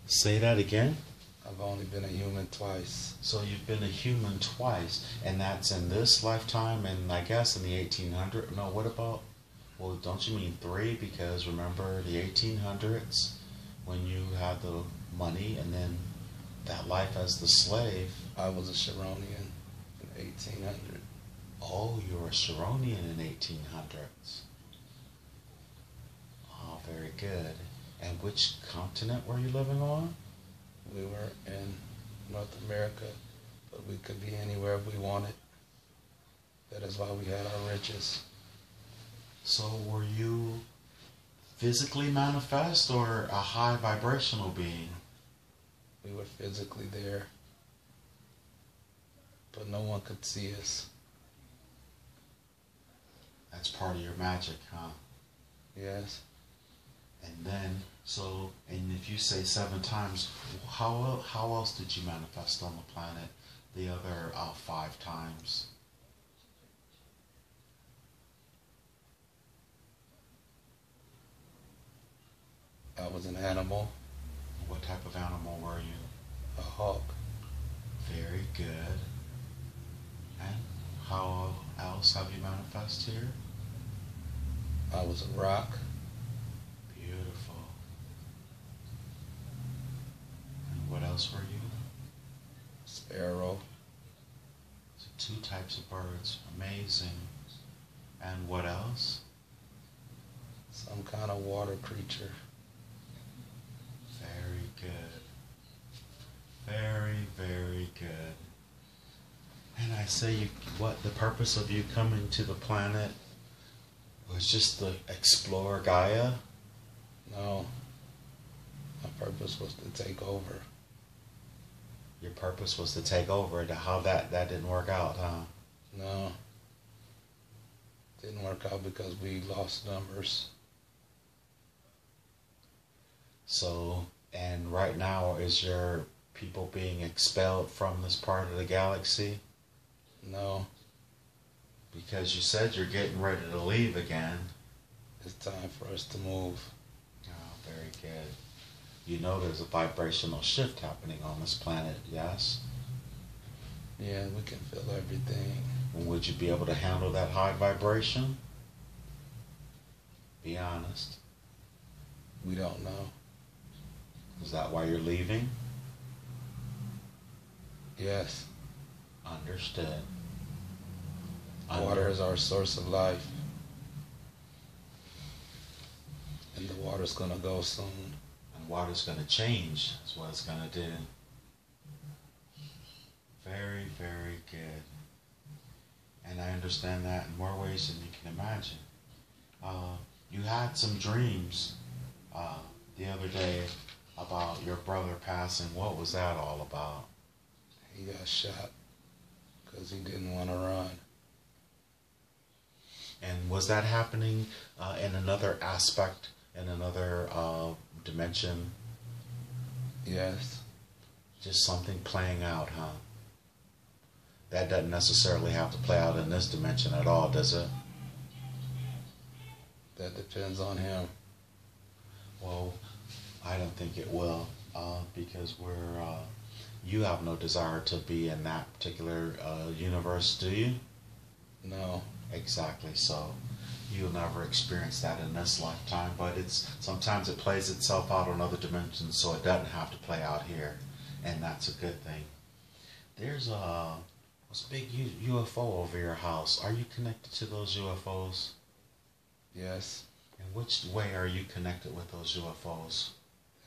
Say that again? I've only been a human twice. So you've been a human twice, and that's in this lifetime, and I guess in the 1800s. No, what about? Well, don't you mean three? Because remember the 1800s when you had the money, and then that life as the slave. I was a Sharonian in 1800. Oh, you were a Sharonian in 1800s. Oh, very good. And which continent were you living on? We were in North America, but we could be anywhere we wanted. That is why we had our riches. So were you physically manifest or a high vibrational being? We were physically there, but no one could see us. That's part of your magic, huh? Yes. And then, and if you say 7 times, how else did you manifest on the planet the other 5 times? I was an animal. What type of animal were you? A hawk. Very good. And how else have you manifested here? I was a rock. Beautiful. And what else were you? Sparrow. So 2 types of birds. Amazing. And what else? Some kind of water creature. Very good. Very, very good. And I say, what the purpose of you coming to the planet was just to explore Gaia? No. My purpose was to take over. Your purpose was to take over. How that didn't work out, huh? No. Didn't work out because we lost numbers. So, and right now, is your people being expelled from this part of the galaxy? No. Because you said you're getting ready to leave again. It's time for us to move. Oh, very good. You know there's a vibrational shift happening on this planet, yes? Yeah, we can feel everything. And would you be able to handle that high vibration? Be honest. We don't know. Is that why you're leaving? Yes. Understood. Water is our source of life. And the water's going to go soon. And water's going to change. That's what it's going to do. Very, very good. And I understand that in more ways than you can imagine. You had some dreams the other day about your brother passing. What was that all about? He got shot because he didn't want to run. And was that happening in another aspect, in another dimension? Yes. Just something playing out, huh? That doesn't necessarily have to play out in this dimension at all, does it? That depends on him. Well, I don't think it will, because you have no desire to be in that particular universe, do you? No. Exactly. So you'll never experience that in this lifetime, but sometimes it plays itself out on other dimensions, so it doesn't have to play out here, and that's a good thing. There's a big UFO over your house. Are you connected to those UFOs? Yes. In which way are you connected with those UFOs?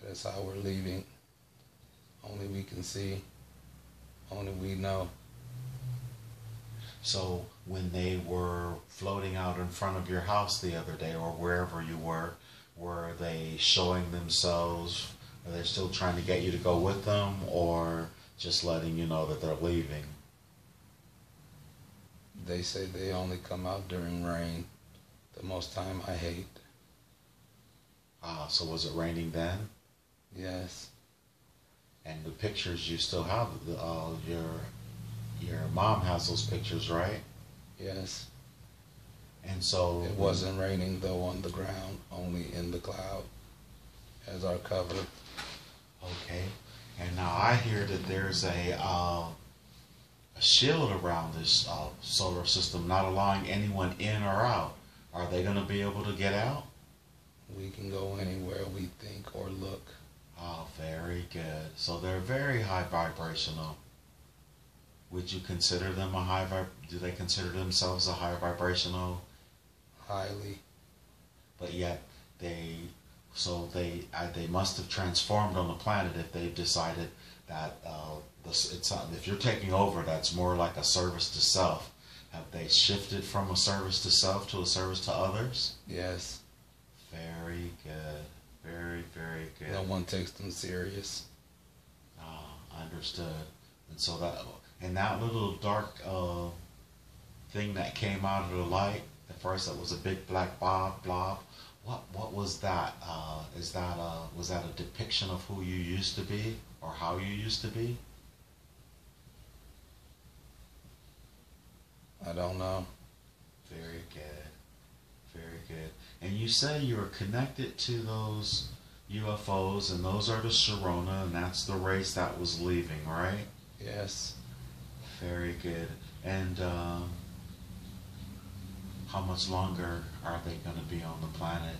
That's how we're leaving. Only we can see. Only we know. So when they were floating out in front of your house the other day, or wherever you were they showing themselves? Are they still trying to get you to go with them, or just letting you know that they're leaving? They say they only come out during rain. The most time I hate. So was it raining then? Yes. And the pictures you still have, your mom has those pictures, right? Yes. And so it wasn't raining though on the ground, only in the cloud as our cover. Okay, Now I hear that there's a shield around this solar system, not allowing anyone in or out. Are they going to be able to get out? We can go anywhere we think or look. Oh, very good. So they're very high vibrational. Would you consider them a do they consider themselves a high vibrational? Highly. But yet they must have transformed on the planet if they've decided that if you're taking over, that's more like a service to self. Have they shifted from a service to self to a service to others? Yes. Very good. Very, very good. No one takes them serious. Understood. And so that little dark thing that came out of the light, at first that was a big black blob. What was that? Was that a depiction of who you used to be or how you used to be? I don't know. Very good. Very good. And you say you were connected to those UFOs, and those are the Sharona, and that's the race that was leaving, right? Yes. Very good. And how much longer are they going to be on the planet?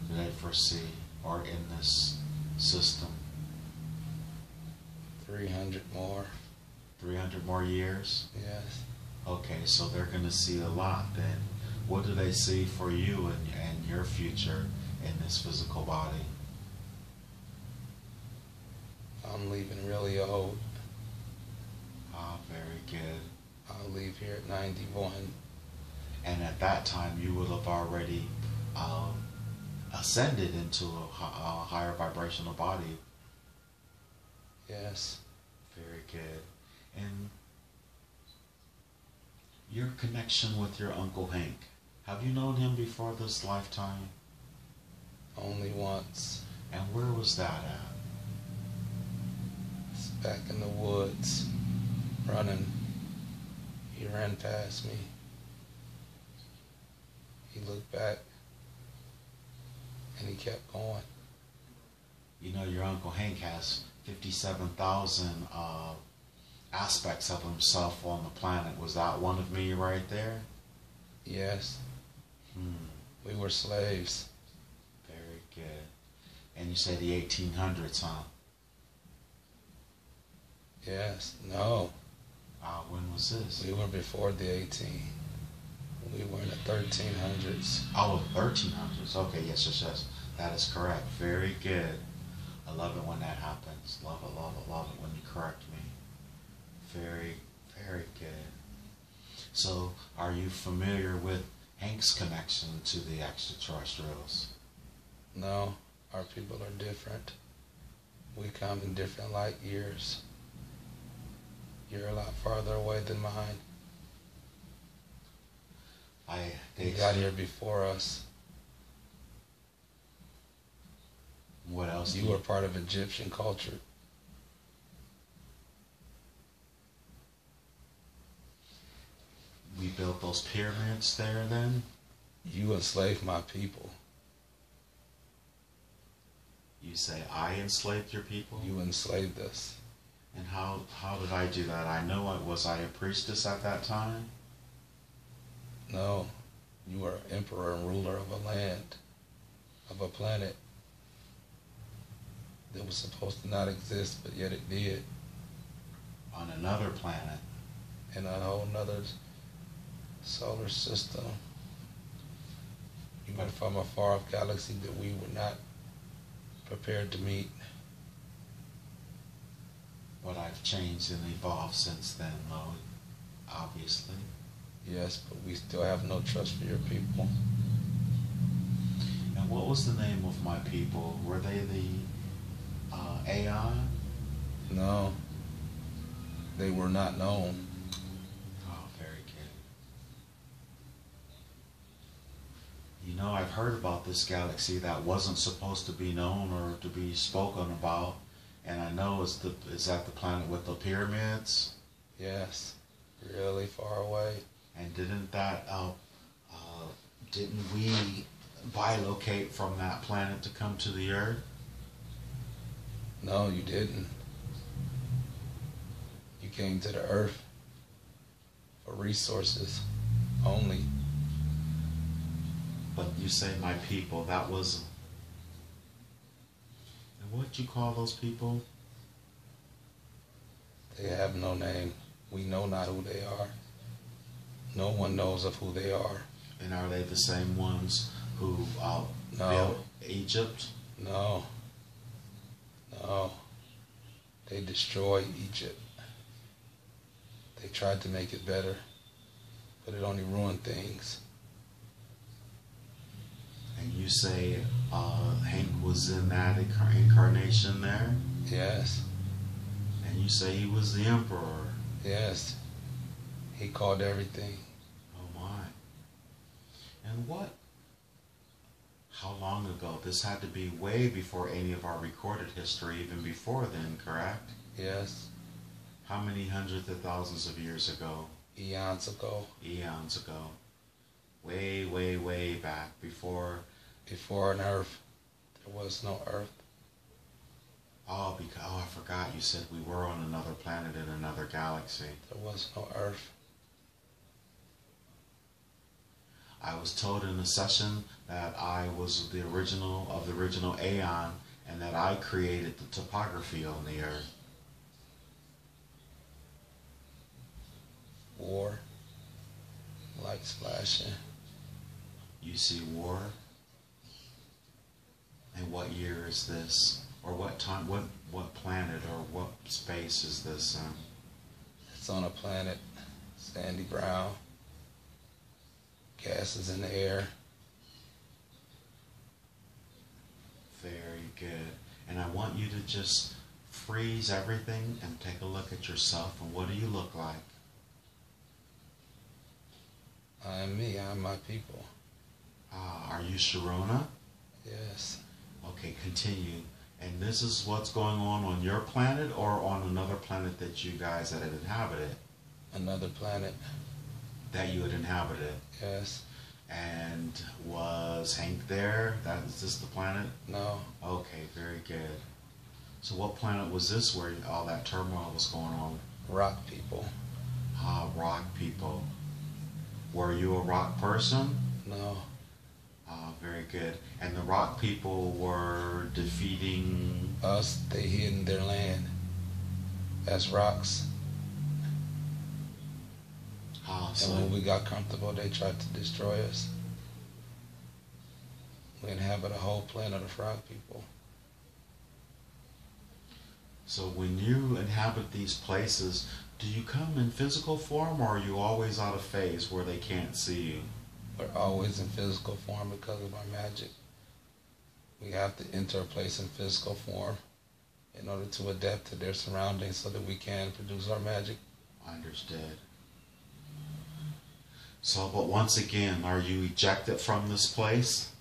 Do they foresee, or in this system? 300 more. 300 more years? Yes. Okay, so they're going to see a lot then. What do they see for you and your future in this physical body? I'm leaving really old. Ah, very good. I'll leave here at 91. And at that time, you would have already ascended into a higher vibrational body. Yes. Very good. And your connection with your Uncle Hank, have you known him before this lifetime? Only once. And where was that at? It's back in the woods, running. He ran past me. He looked back, and he kept going. You know, your Uncle Hank has 57,000 aspects of himself on the planet. Was that one of me right there? Yes. We were slaves. Very good. And you say the 1800s, huh? Yes. No. When was this? We were before the 18. We were in the 1300s. Oh, 1300s. Okay, yes. That is correct. Very good. I love it when that happens. Love it when you correct me. Very, very good. So, are you familiar with Hank's connection to the extraterrestrials? No, our people are different. We come in different light years. You're a lot farther away than mine. They got here before us. What else? You were part of Egyptian culture. We built those pyramids there then? You enslaved my people. You say I enslaved your people? You enslaved us. And how did I do that? I know was I a priestess at that time? No, you were emperor and ruler of a land, of a planet that was supposed to not exist, but yet it did. On another planet? In a whole nother solar system. You went from a far-off galaxy that we were not prepared to meet. But I've changed and evolved since then, though, obviously. Yes, but we still have no trust for your people. And what was the name of my people? Were they the Aeon? No, they were not known. Oh, very good. You know, I've heard about this galaxy that wasn't supposed to be known or to be spoken about, and I know is that the planet with the pyramids? Yes, really far away. And didn't we bilocate from that planet to come to the Earth? No, you didn't. came to the earth for resources only. But you say my people, that was, and what'd you call those people? They have no name. We know not who they are. No one knows of who they are. And are they the same ones who No. built Egypt? No. No. They destroyed Egypt. They tried to make it better, but it only ruined things. And you say Hank was in that incarnation there? Yes. And you say he was the emperor? Yes. He called everything. Oh my. And how long ago? This had to be way before any of our recorded history, even before then, correct? Yes. How many hundreds of thousands of years ago? Eons ago. Eons ago. Way, way, way back before. Before an earth. There was no earth. Oh, I forgot you said we were on another planet in another galaxy. There was no earth. I was told in a session that I was the original of the original Aeon and that I created the topography on the earth. War. Lights flashing. You see war? And what year is this? Or what time, what planet or what space is this in? It's on a planet, sandy brown. Gases in the air. Very good. And I want you to just freeze everything and take a look at yourself. And what do you look like? I am me. I am my people. Are you Sharona? Yes. Okay, continue. And this is what's going on your planet or on another planet that you guys had inhabited? Another planet. That you had inhabited? Yes. And was Hank there? Is this the planet? No. Okay, very good. So what planet was this where all that turmoil was going on? Rock people. Rock people. Were you a rock person? No. Very good. And the rock people were defeating us. They hid in their land as rocks. So and when we got comfortable, they tried to destroy us. We inhabit a whole planet of rock people. So when you inhabit these places, do you come in physical form or are you always out of phase where they can't see you? We're always in physical form because of our magic. We have to enter a place in physical form in order to adapt to their surroundings so that we can produce our magic. Understood. So, but once again, are you ejected from this place?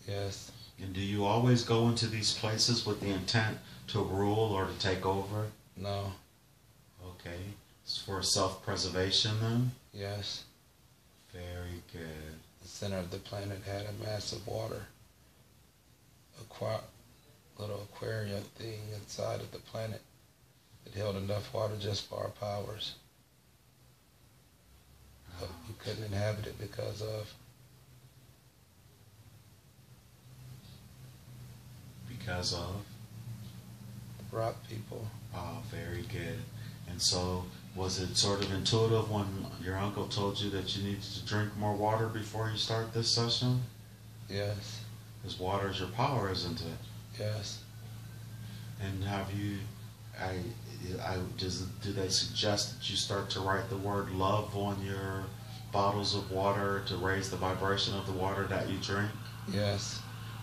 Yes. And do you always go into these places with the intent to rule or to take over? No. Okay. It's for self-preservation then? Yes. Very good. The center of the planet had a massive water, little aquarium thing inside of the planet. It held enough water just for our powers. But we couldn't inhabit it because of rock people. Oh, very good. And so, was it sort of intuitive when your uncle told you that you needed to drink more water before you start this session? Yes. Because water is your power, isn't it? Yes. And have you, do they suggest that you start to write the word love on your bottles of water to raise the vibration of the water that you drink? Yes.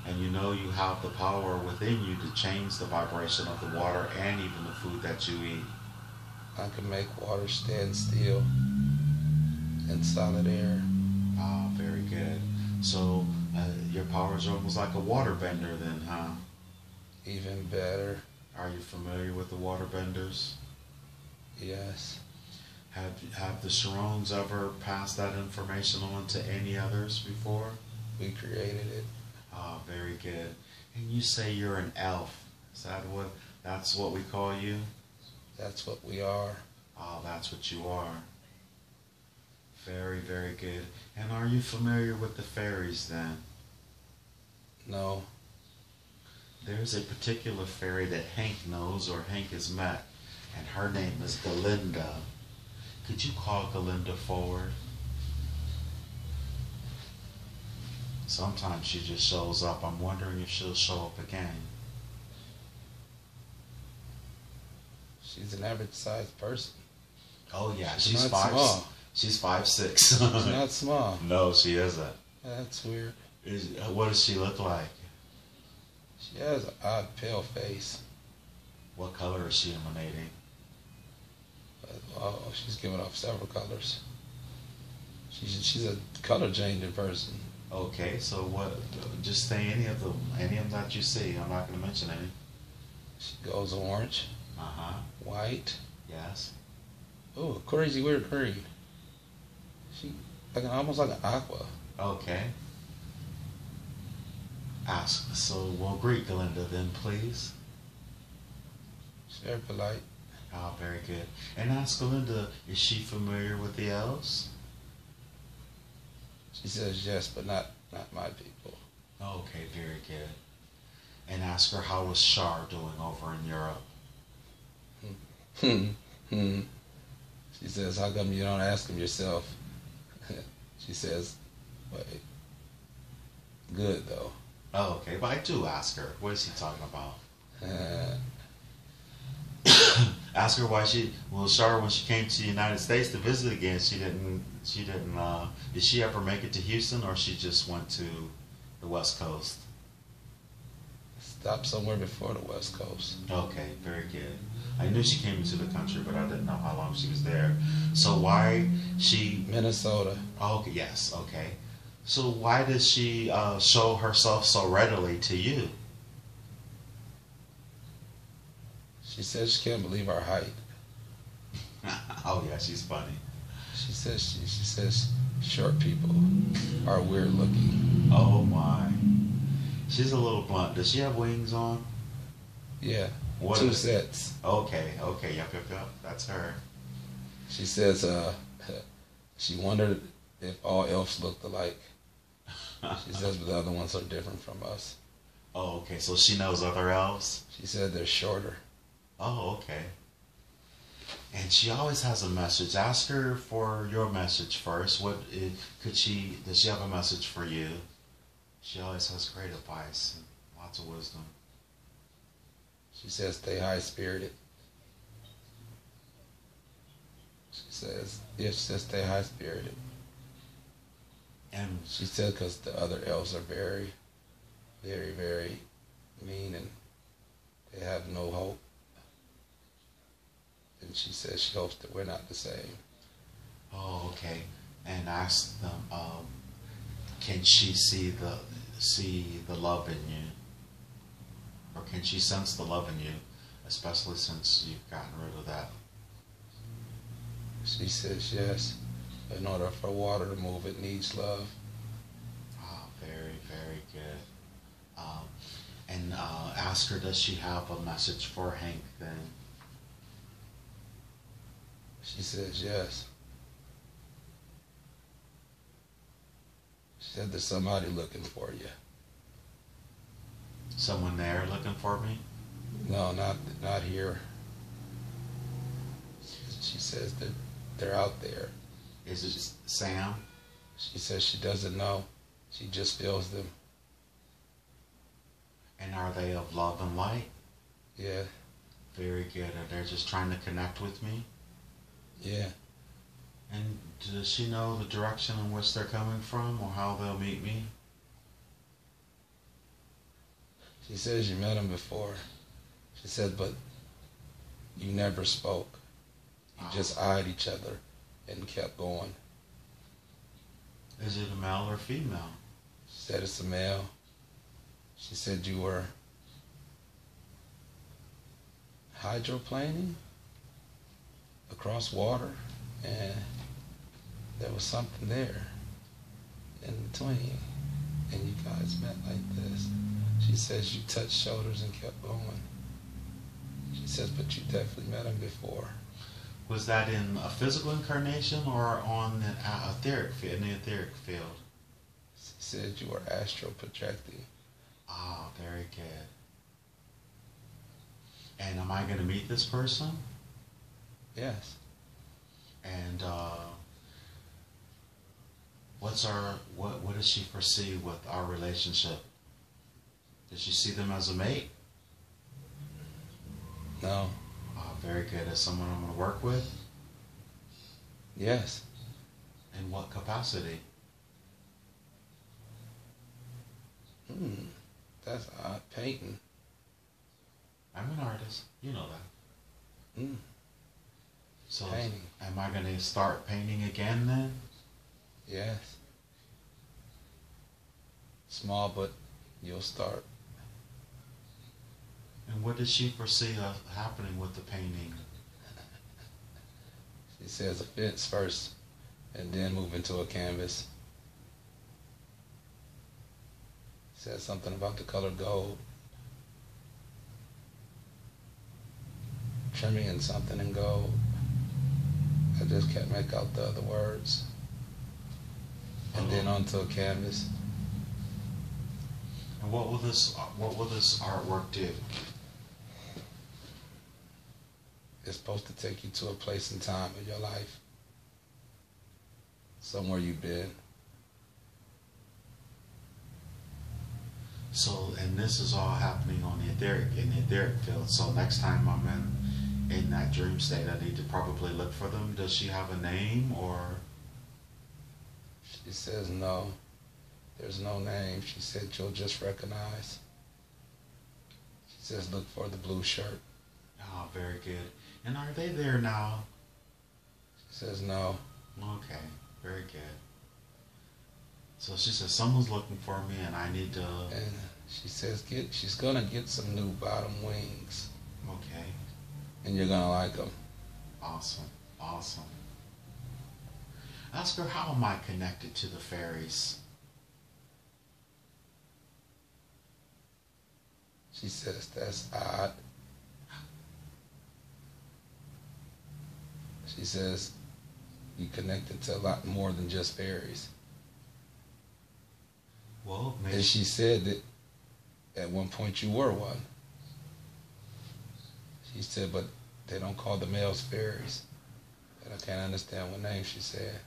And you know you have the power within you to change the vibration of the water and even the food that you eat. I can make water stand still in solid air. Ah, very good. So your power is almost like a water bender then, huh? Even better. Are you familiar with the water benders? Yes. Have the Sharones ever passed that information on to any others before? We created it. Ah, very good. And you say you're an elf. Is that that's what we call you? That's what we are. Oh, that's what you are. Very, very good. And are you familiar with the fairies then? No. There's a particular fairy that Hank knows or Hank has met, and her name is Galinda. Could you call Galinda forward? Sometimes she just shows up. I'm wondering if she'll show up again. She's an average sized person. Oh yeah, She's she's not five. small. She's 5'6". She's not small. No, she isn't. That's weird. What does she look like? She has an odd pale face. What color is she emanating? Oh, she's giving off several colors. She's a color changing person. Okay, so what? Just say any of them that you see. I'm not going to mention any. She goes orange, white. Yes. Oh, crazy weird green. She almost like an aqua. Okay. So we'll greet Galinda then, please. She's very polite. Oh, very good. And ask Galinda, is she familiar with the elves? She says yes, but not my people. Okay, very good. And ask her, how is Shar doing over in Europe? She says, how come you don't ask him yourself? She says, wait, good though. Oh, okay, but I do ask her. What is he talking about? Ask her why Shar, when she came to the United States to visit again, did she ever make it to Houston, or she just went to the West Coast? Stopped somewhere before the West Coast. Okay, very good. I knew she came into the country, but I didn't know how long she was there. So why she... Minnesota. Oh, okay, yes, okay. So why does she show herself so readily to you? She says she can't believe our height. Oh yeah, she's funny. She says short people are weird looking. Oh my. She's a little blunt. Does she have wings on? Yeah. What 2 sets. Okay, yep. That's her. She says she wondered if all elves looked alike. She says, but the other ones are different from us. Oh, okay. So she knows other elves? She said they're shorter. Oh, okay. And she always has a message. Ask her for your message first. Does she have a message for you? She always has great advice and lots of wisdom. She says stay high-spirited. She says stay high-spirited. And she said because the other elves are very, very, very mean and they have no hope. And she says she hopes that we're not the same. Oh, okay. And ask them, can she see the love in you? Or can she sense the love in you, especially since you've gotten rid of that? She says yes. In order for water to move, it needs love. Oh, very, very good. And ask her, does she have a message for Hank then? She says yes. She said there's somebody looking for you. Someone there looking for me? No, not here. She says that they're out there. Is it Sam? She says she doesn't know. She just feels them. And are they of love and light? Yeah. Very good. And they're just trying to connect with me? Yeah. And does she know the direction in which they're coming from or how they'll meet me? She says you met him before. She said, but you never spoke. You just eyed each other and kept going. Is it a male or female? She said it's a male. She said you were hydroplaning across water and there was something there in between and you guys met like this. She says you touched shoulders and kept going. She says, but you definitely met him before. Was that in a physical incarnation or on the in the etheric field? She said you were astral projecting. Ah, very good. And am I going to meet this person? Yes. And what does she foresee with our relationship? Does she see them as a mate? No. Very good. As someone I'm going to work with? Yes. In what capacity? That's odd. Painting. I'm an artist. You know that. So Painting. am I going to start painting again then? Yes. Small, but you'll start. And what does she foresee happening with the painting? She says a fence first, and then move into a canvas. Says something about the color gold. Trimming and something in gold. I just can't make out the other words. And then onto a canvas. And what will this artwork do? It's supposed to take you to a place and time in your life. Somewhere you've been. So, and this is all happening in the etheric field. So next time I'm in that dream state, I need to probably look for them. Does she have a name or? She says no. There's no name. She said you'll just recognize. She says look for the blue shirt. Oh, very good. And are they there now? She says no. Okay, very good. So she says someone's looking for me and I need to... And she says she's going to get some new bottom wings. Okay. And you're going to like them. Awesome, awesome. Ask her, how am I connected to the fairies? She says that's odd. She says you connected to a lot more than just fairies. Well, maybe. And she said that at one point you were one. She said, but they don't call the males fairies. And I can't understand what name she said.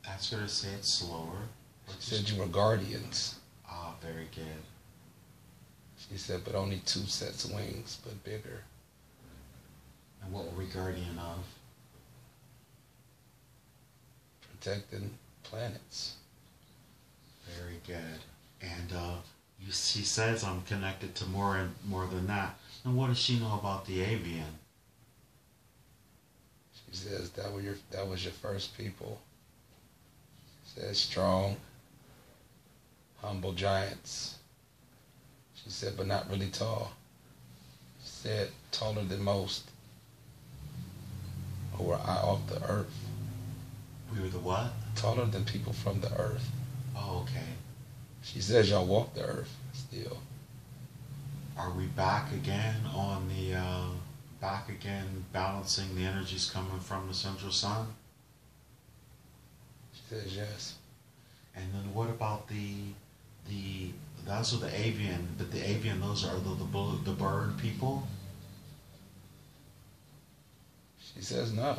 Ask her to say it slower. She said you were guardians. Ah, very good. She said, but only 2 sets of wings, but bigger. And what were we guardian of? Protecting planets. Very good. And she says I'm connected to more than that. And what does she know about the avian? She says that was your first people. She says strong, humble giants. She said, but not really tall. She said taller than most. Who were off the earth. We were the what? Taller than people from the earth. Oh, okay. She says y'all walk the earth still. Are we back again on the, balancing the energies coming from the central sun? She says yes. And then what about those are the avian, but the avian, those are the bird people? She says no.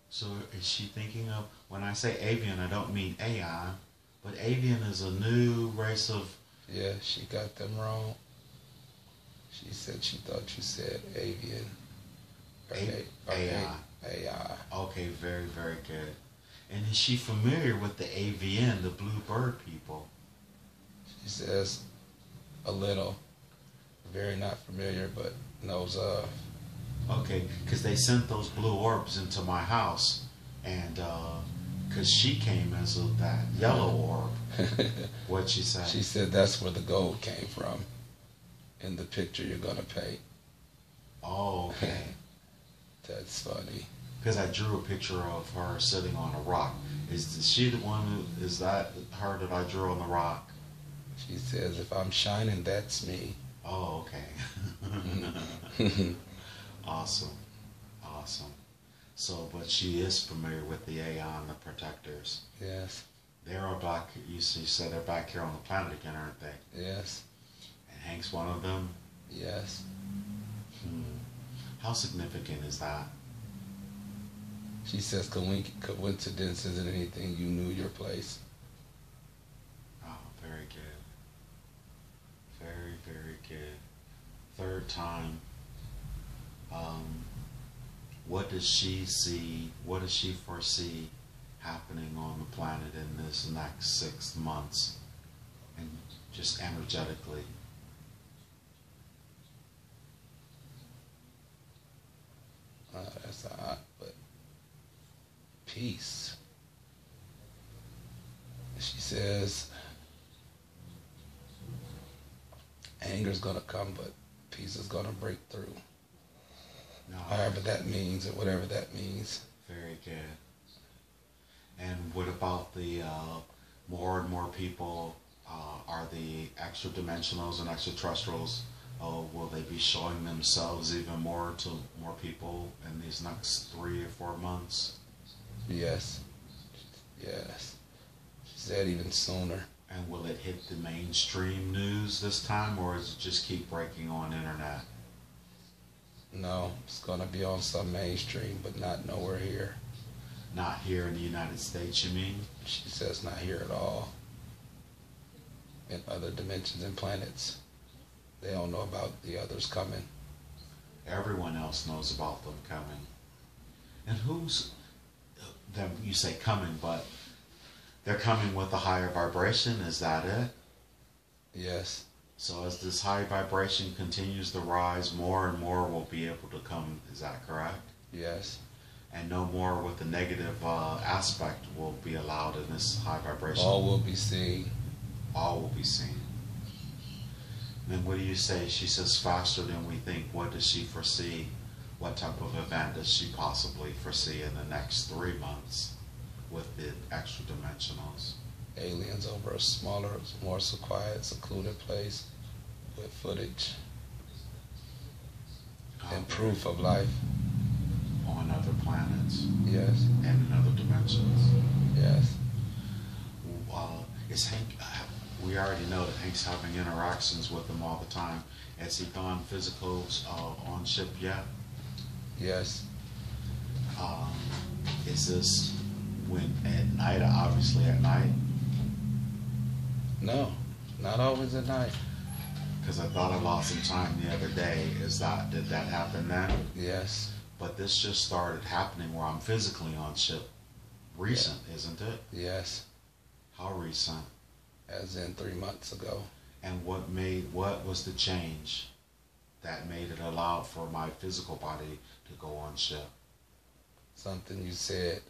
So is she thinking of, when I say avian, I don't mean AI, but avian is a new race of... Yeah, she got them wrong. She said she thought you said avian. AI. AI. Okay, very, very good. And is she familiar with the avian, the blue bird people? She says a little. Very not familiar, but knows of. Okay, because they sent those blue orbs into my house, and because she came as that yellow orb. What'd she say? She said that's where the gold came from in the picture you're going to paint. Oh, okay. That's funny. Because I drew a picture of her sitting on a rock. Is she the one is that her that I drew on the rock? She says, if I'm shining, that's me. Oh, okay. Awesome. So, but she is familiar with the Aeon, the Protectors. Yes. They're all back. You said they're back here on the planet again, aren't they? Yes. And Hank's one of them. Yes. How significant is that? She says coincidence isn't anything. You knew your place. Oh, very good. Very, very good. Third time. What does she see? What does she foresee happening on the planet in this next 6 months? And just energetically. That's odd, but peace. She says anger's gonna come, but peace is gonna break through. No. However that means, or whatever that means. Very good. And what about the more and more people are the extra dimensionals and extraterrestrials? Will they be showing themselves even more to more people in these next 3 or 4 months? Yes. Yes. She said even sooner. And will it hit the mainstream news this time, or does it just keep breaking on internet? No, it's gonna be on some mainstream, but not nowhere here. Not here in the United States, you mean? She says not here at all. In other dimensions and planets. They don't know about the others coming. Everyone else knows about them coming. And who's them? You say coming, but they're coming with a higher vibration. Is that it? Yes. So as this high vibration continues to rise, more and more will be able to come. Is that correct? Yes. And no more with the negative aspect will be allowed in this high vibration. All will be seen. All will be seen. Then what do you say? She says faster than we think. What does she foresee? What type of event does she possibly foresee in the next 3 months with the extra dimensionals? Aliens over a smaller, more quiet, secluded place with footage and proof of life. On other planets. Yes. And in other dimensions. Yes. Is Hank, we already know that Hank's having interactions with them all the time. Has he gone physicals on ship yet? Yes. Is this when at night, obviously at night? No, not always at night. Because I thought I lost some time the other day. Did that happen then? Yes. But this just started happening where I'm physically on ship. Recent, isn't it? Yes. How recent? As in 3 months ago. And what was the change that made it allowed for my physical body to go on ship? Something you said.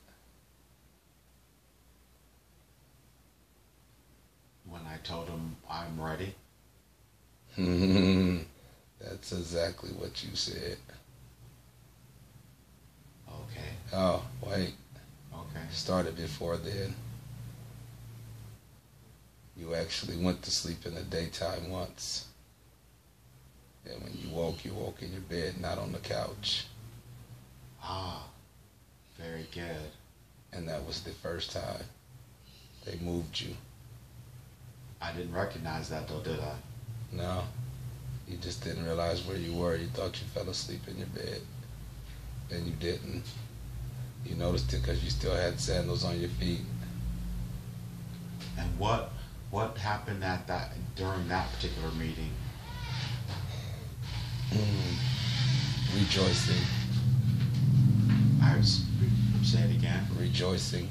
When I told him I'm ready? That's exactly what you said. Okay. Oh, wait. Okay. Started before then. You actually went to sleep in the daytime once. And when you woke in your bed, not on the couch. Ah, very good. And that was the first time they moved you. I didn't recognize that though, did I? No, you just didn't realize where you were. You thought you fell asleep in your bed. And you didn't. You noticed it because you still had sandals on your feet. And what happened during that particular meeting? Rejoicing. Say it again. Rejoicing.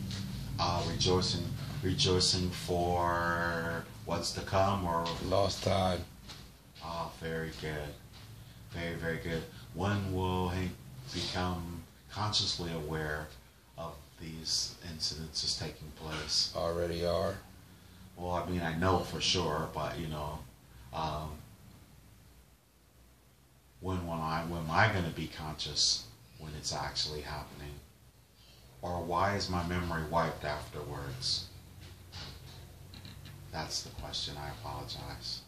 Rejoicing for what's to come, or lost time. Ah, very good. Very, very good. When will Hank become consciously aware of these incidences taking place? Already are. Well, I mean, I know for sure, but when am I going to be conscious when it's actually happening? Or why is my memory wiped afterwards? That's the question. I apologize.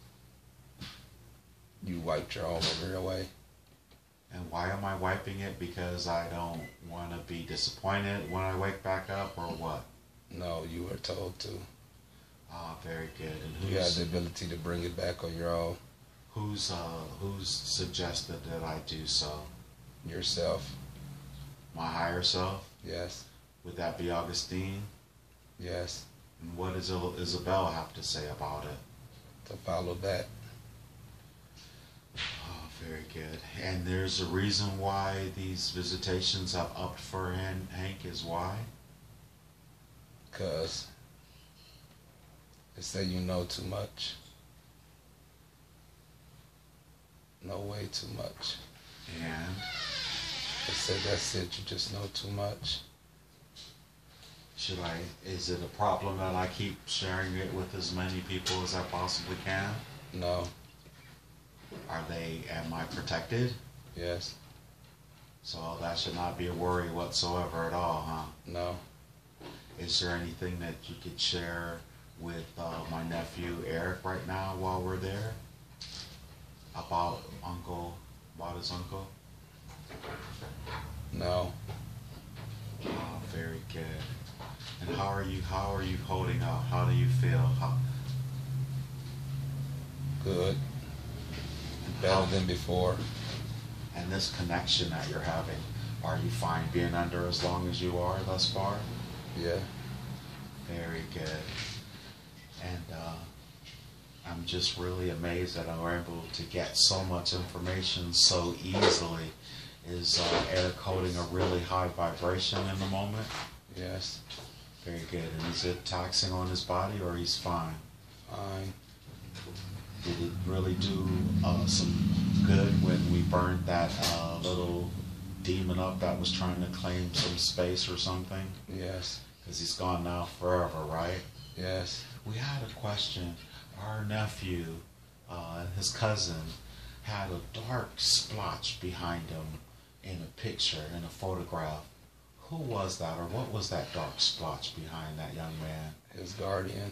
You wiped your own memory away. And why am I wiping it? Because I don't want to be disappointed when I wake back up, or what? No, you were told to. Ah, very good. And You have the ability to bring it back on your own. Who's suggested that I do so? Yourself. My higher self? Yes. Would that be Augustine? Yes. And what does Isabel have to say about it? To follow that. Oh, very good. And there's a reason why these visitations have upped for Hank is why? Because they say you know too much. Know way too much. And? They said that's it, you just know too much. Is it a problem that I keep sharing it with as many people as I possibly can? No. Am I protected? Yes. So that should not be a worry whatsoever at all, huh? No. Is there anything that you could share with my nephew Eric right now while we're there? About his uncle? No. Oh, very good. And how are you holding up? How do you feel? Good. Better than before. And this connection that you're having, are you fine being under as long as you are thus far? Yeah. Very good. And I'm just really amazed that I'm able to get so much information so easily. Is Eric holding a really high vibration in the moment? Yes. Very good. And is it taxing on his body, or he's fine? Fine. Did it really do some good when we burned that little demon up that was trying to claim some space or something? Yes. Because he's gone now forever, right? Yes. We had a question. Our nephew, his cousin, had a dark splotch behind him in a picture, in a photograph. Who was that, or what was that dark splotch behind that young man? His guardian.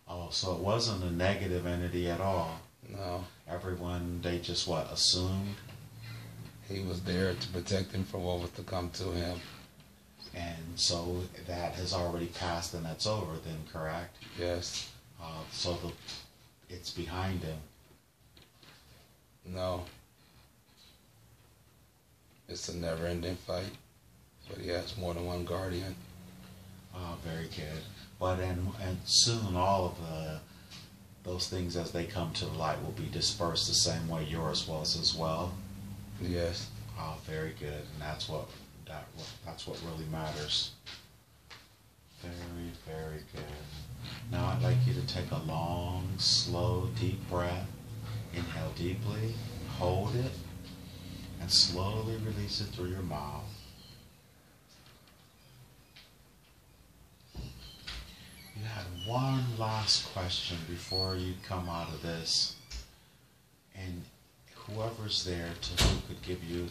Oh, so it wasn't a negative entity at all. No. Everyone, they just assumed? He was there to protect him from what was to come to him. And so that has already passed and that's over then, correct? Yes. So it's behind him. No. It's a never-ending fight, but he has more than one guardian. Oh, very good. But and soon all of those things as they come to the light will be dispersed the same way yours was as well. Yes. Oh, very good. And that's what really matters. Very, very good. Now I'd like you to take a long, slow, deep breath. Inhale deeply, hold it, and slowly release it through your mouth. You had one last question before you come out of this, and whoever's there who could give you,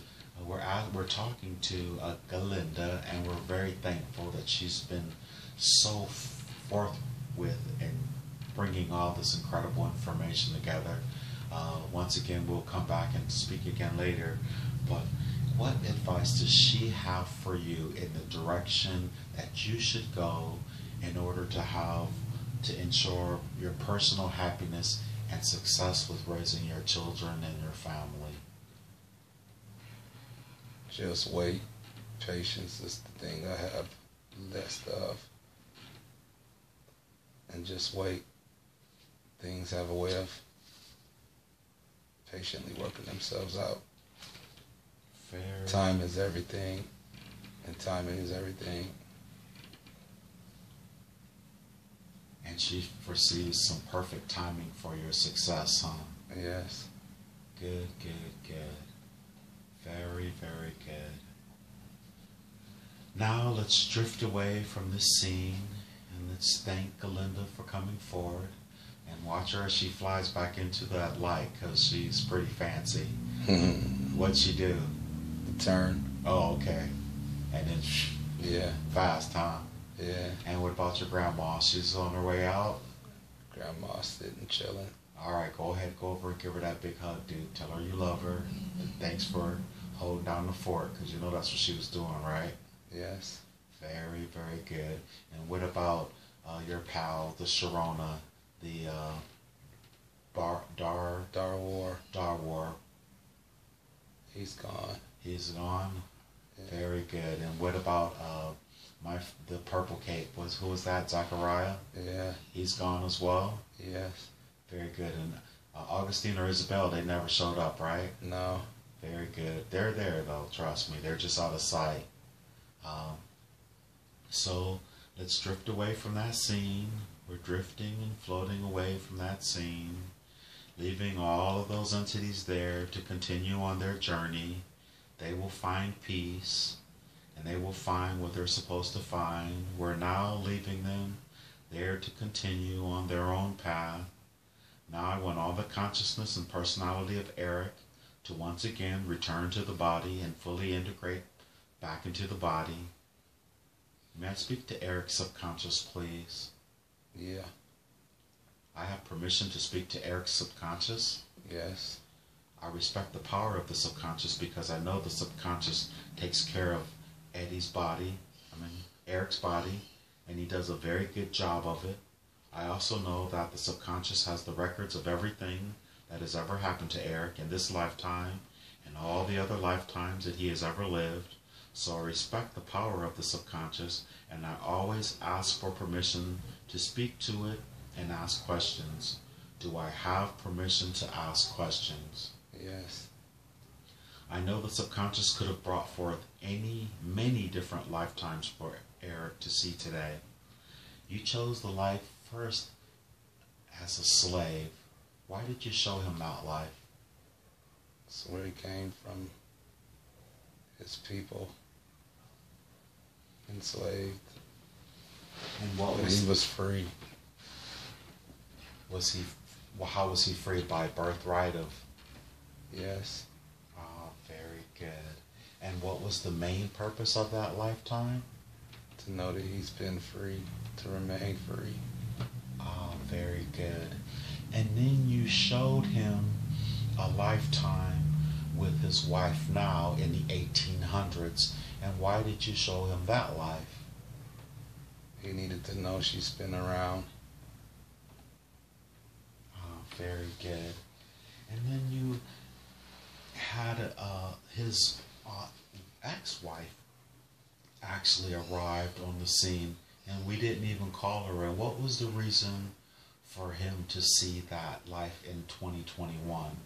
we're talking to Galinda, and we're very thankful that she's been so forthwith in bringing all this incredible information together. Once again, we'll come back and speak again later, but what advice does she have for you in the direction that you should go in order to ensure your personal happiness and success with raising your children and your family? Just wait. Patience is the thing I have less of. And just wait. Things have a way of patiently working themselves out. Time is everything, and timing is everything. And she foresees some perfect timing for your success, huh? Yes. Good, good, good. Very, very good. Now let's drift away from this scene, and let's thank Galinda for coming forward, and watch her as she flies back into that light, because she's pretty fancy. What'd she do? Turn. Oh, okay. And then yeah. Fast, huh? Yeah. And what about your grandma? She's on her way out? Grandma's sitting chilling. All right, go ahead, go over and give her that big hug, dude. Tell her you love her. And thanks for holding down the fort, because you know that's what she was doing, right? Yes. Very, very good. And what about your pal, the Sharona, the Darwar. Darwar? He's gone. He's gone. Yeah. Very good. And what about the purple cape? Who was that? Zachariah? Yeah. He's gone as well. Yes. Very good. And Augustine or Isabel, they never showed up, right? No. Very good. They're there though. Trust me. They're just out of sight. So let's drift away from that scene. We're drifting and floating away from that scene, leaving all of those entities there to continue on their journey. They will find peace, and they will find what they're supposed to find. We're now leaving them there to continue on their own path. Now I want all the consciousness and personality of Eric to once again return to the body and fully integrate back into the body. May I speak to Eric's subconscious, please? Yeah. I have permission to speak to Eric's subconscious. Yes. I respect the power of the subconscious because I know the subconscious takes care of Eric's body, and he does a very good job of it. I also know that the subconscious has the records of everything that has ever happened to Eric in this lifetime and all the other lifetimes that he has ever lived. So I respect the power of the subconscious, and I always ask for permission to speak to it and ask questions. Do I have permission to ask questions? Yes. I know the subconscious could have brought forth many different lifetimes for Eric to see today. You chose the life first as a slave. Why did you show him that life? It's where he came from. His people enslaved. And what But he was free. How was he freed? By birthright of? Yes. Ah, very good. And what was the main purpose of that lifetime? To know that he's been free, to remain free. Ah, very good. And then you showed him a lifetime with his wife now in the 1800s. And why did you show him that life? He needed to know she's been around. Ah, very good. And then you had his ex-wife actually arrived on the scene, and we didn't even call her. And what was the reason for him to see that life in 2021?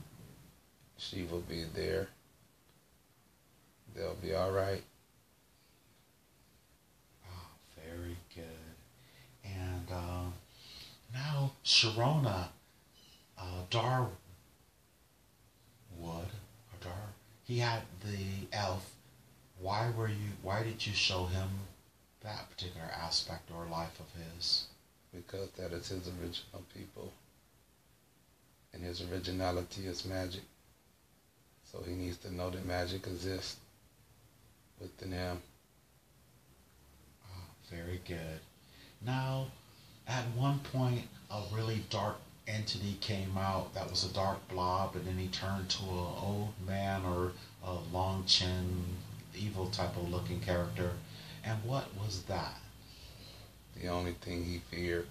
She will be there. They'll be all right. Oh, very good. And now Sharona, Darwood, he had the elf. Why did you show him that particular aspect or life of his? Because that is his original people. And his originality is magic. So he needs to know that magic exists within him. Oh, very good. Now, at one point, a really dark entity came out that was a dark blob, and then he turned to an old man or a long chin, evil type of looking character. And what was that? The only thing he feared.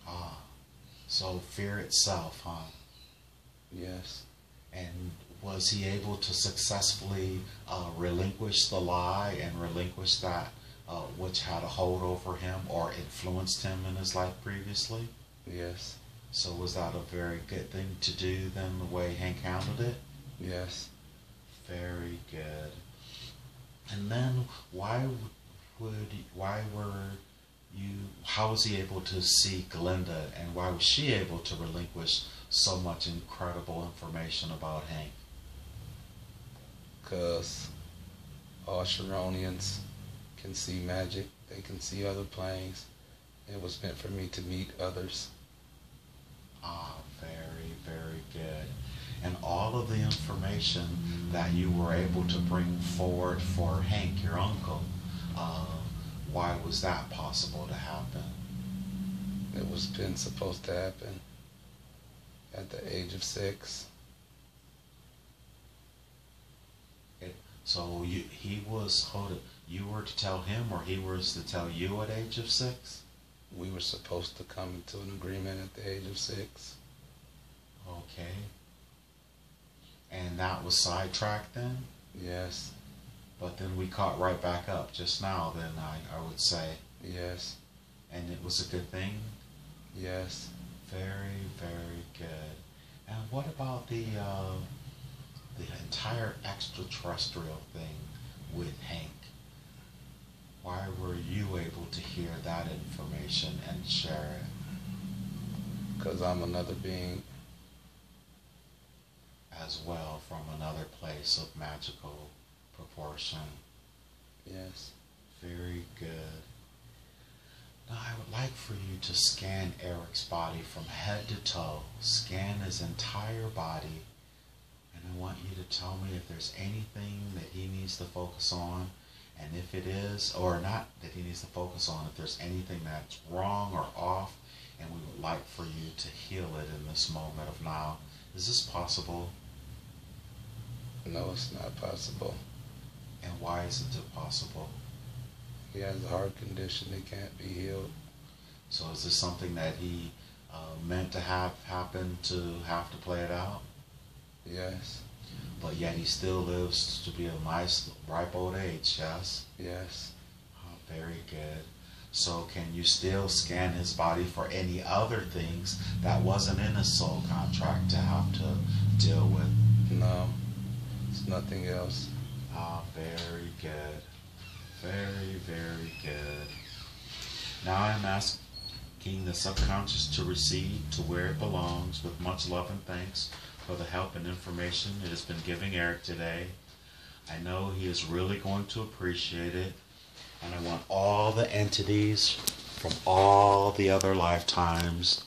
Ah, so fear itself, huh? Yes. And was he able to successfully relinquish the lie and relinquish that which had a hold over him or influenced him in his life previously? Yes. So was that a very good thing to do then, the way Hank handled it? Yes. Very good. And then how was he able to see Galinda, and why was she able to relinquish so much incredible information about Hank? Because all Sharonians can see magic. They can see other planes. It was meant for me to meet others. Ah, very, very good. And all of the information that you were able to bring forward for Hank, your uncle, why was that possible to happen? It was been supposed to happen at the age of 6. So you were to tell him, or he was to tell you at age of 6? We were supposed to come to an agreement at the age of 6. Okay. And that was sidetracked then? Yes. But then we caught right back up just now, then I would say. Yes. And it was a good thing? Yes. Very, very good. And what about the entire extraterrestrial thing with Hank? Why were you able to hear that information and share it? Because I'm another being. As well, from another place of magical proportion. Yes. Very good. Now I would like for you to scan Eric's body from head to toe. Scan his entire body. And I want you to tell me if there's anything that he needs to focus on. And if it is, or not that he needs to focus on, if there's anything that's wrong or off, and we would like for you to heal it in this moment of now. Is this possible? No, it's not possible. And why isn't it possible? He has a heart condition that can't be healed. So is this something that he meant to have happen to have to play it out? Yes. But yet he still lives to be a nice, ripe old age, yes? Yes. Oh, very good. So can you still scan his body for any other things that wasn't in his soul contract to have to deal with? No. It's nothing else. Ah, very good. Very, very good. Now I'm asking the subconscious to recede to where it belongs with much love and thanks for the help and information it has been giving Eric today. I know he is really going to appreciate it, and I want all the entities from all the other lifetimes